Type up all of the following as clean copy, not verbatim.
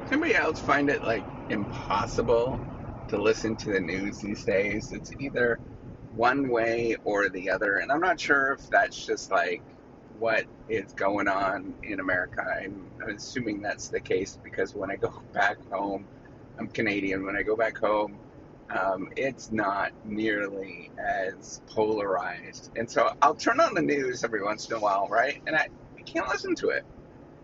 Somebody else find it like impossible to listen to the news these days. It's either one way or the other, and I'm not sure if that's just like what is going on in America. I'm assuming that's the case because when I go back home, I'm Canadian. When I go back home, it's not nearly as polarized, and so I'll turn on the news every once in a while, right? And I can't listen to it.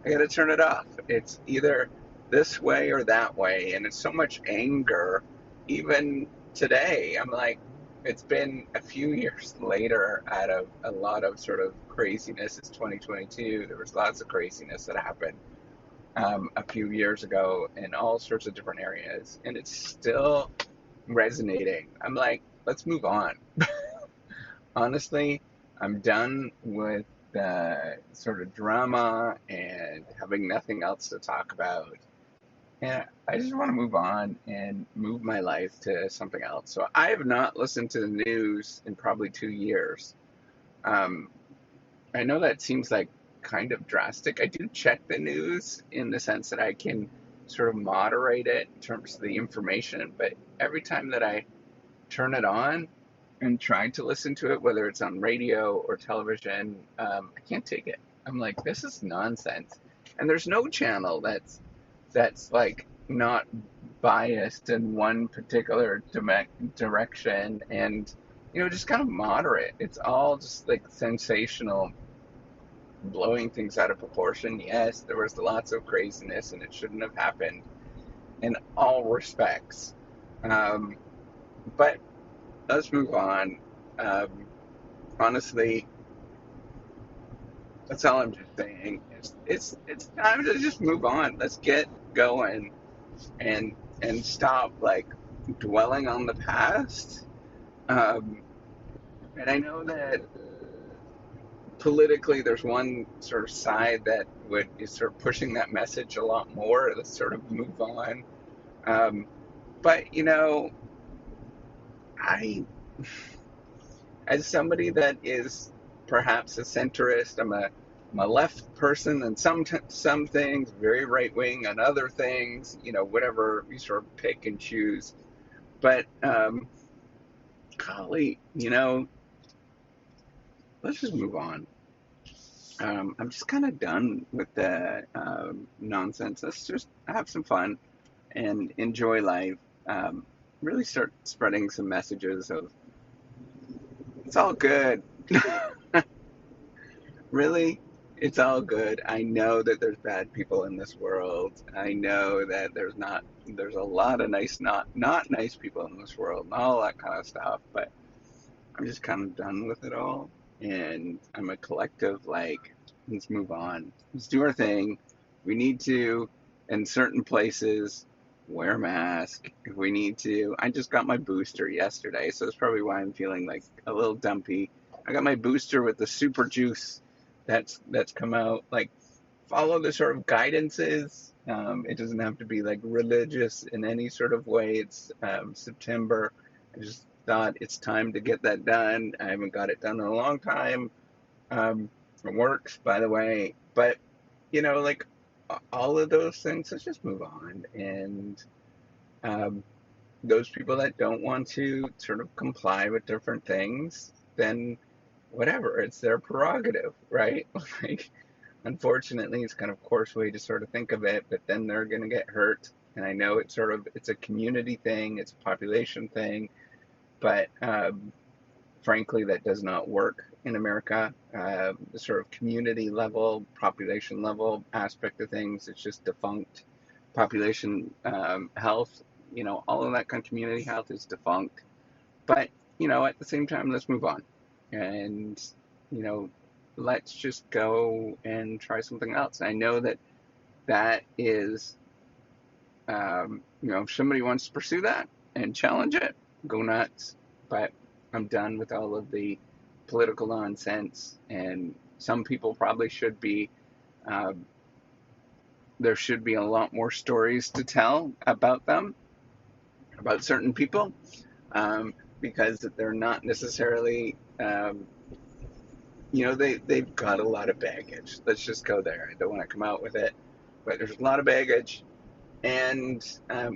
I got to turn it off. It's either this way or that way, and it's so much anger. Even today, I'm like, it's been a few years later out of a lot of sort of craziness. It's 2022. There was lots of craziness that happened a few years ago in all sorts of different areas, and it's still resonating. I'm like, let's move on. Honestly, I'm done with the sort of drama and having nothing else to talk about. And I just want to move on and move my life to something else. So I have not listened to the news in probably 2 years. Um, I know that seems like kind of drastic. I do check the news in the sense that I can sort of moderate it in terms of the information, but every time that I turn it on and try to listen to it, whether it's on radio or television, I can't take it. I'm like, this is nonsense. And there's no channel that's like not biased in one particular direction and just kind of moderate. It's all just like sensational, blowing things out of proportion. Yes, there was lots of craziness and it shouldn't have happened in all respects. Um, but let's move on. Um, Honestly, that's all I'm just saying. It's time to just move on. Let's get going and stop like dwelling on the past. Um, and I know that politically, there's one sort of side that would is sort of pushing that message a lot more. Let's sort of move on. Um, but I as somebody that is perhaps a centrist, I'm a left person and some things, very right wing on other things, whatever you sort of pick and choose. But golly, let's just move on. I'm just kind of done with the nonsense. Let's just have some fun and enjoy life. Um, really start spreading some messages of it's all good. Really, it's all good. I know that there's bad people in this world. I know that there's a lot of not nice people in this world and all that kind of stuff, but I'm just kind of done with it all. And I'm a collective like, let's move on. Let's do our thing. We need to, in certain places, wear a mask. If we need to, I just got my booster yesterday, so that's probably why I'm feeling like a little dumpy. I got my booster with the super juice that's come out. Like, follow the sort of guidances. It doesn't have to be like religious in any sort of way. It's September. I just thought it's time to get that done. I haven't got it done in a long time. It works, by the way. But, like all of those things, let's just move on. And um, those people that don't want to sort of comply with different things, then whatever, it's their prerogative, right? Like, unfortunately, it's kind of coarse way to sort of think of it, but then they're going to get hurt. And I know it's a community thing, it's a population thing, but frankly, that does not work in America. The sort of community level, population level aspect of things, it's just defunct. Population health, all of that kind of community health is defunct. But, at the same time, let's move on. And, you know, let's just go and try something else. I know that that is, if somebody wants to pursue that and challenge it, go nuts. But I'm done with all of the political nonsense. And some people probably should be, um, there should be a lot more stories to tell about them, about certain people, because they're not necessarily, they've got a lot of baggage. Let's just go there. I don't want to come out with it, but there's a lot of baggage. And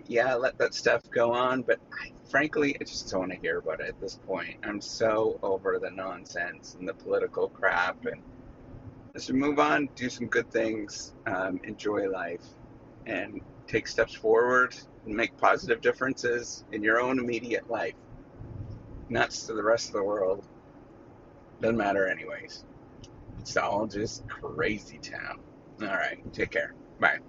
yeah, let that stuff go on. But frankly, I just don't want to hear about it at this point. I'm so over the nonsense and the political crap. And let's move on, do some good things, enjoy life, and take steps forward and make positive differences in your own immediate life. Nuts to the rest of the world. Doesn't matter, anyways. It's all just crazy town. All right, take care. Bye.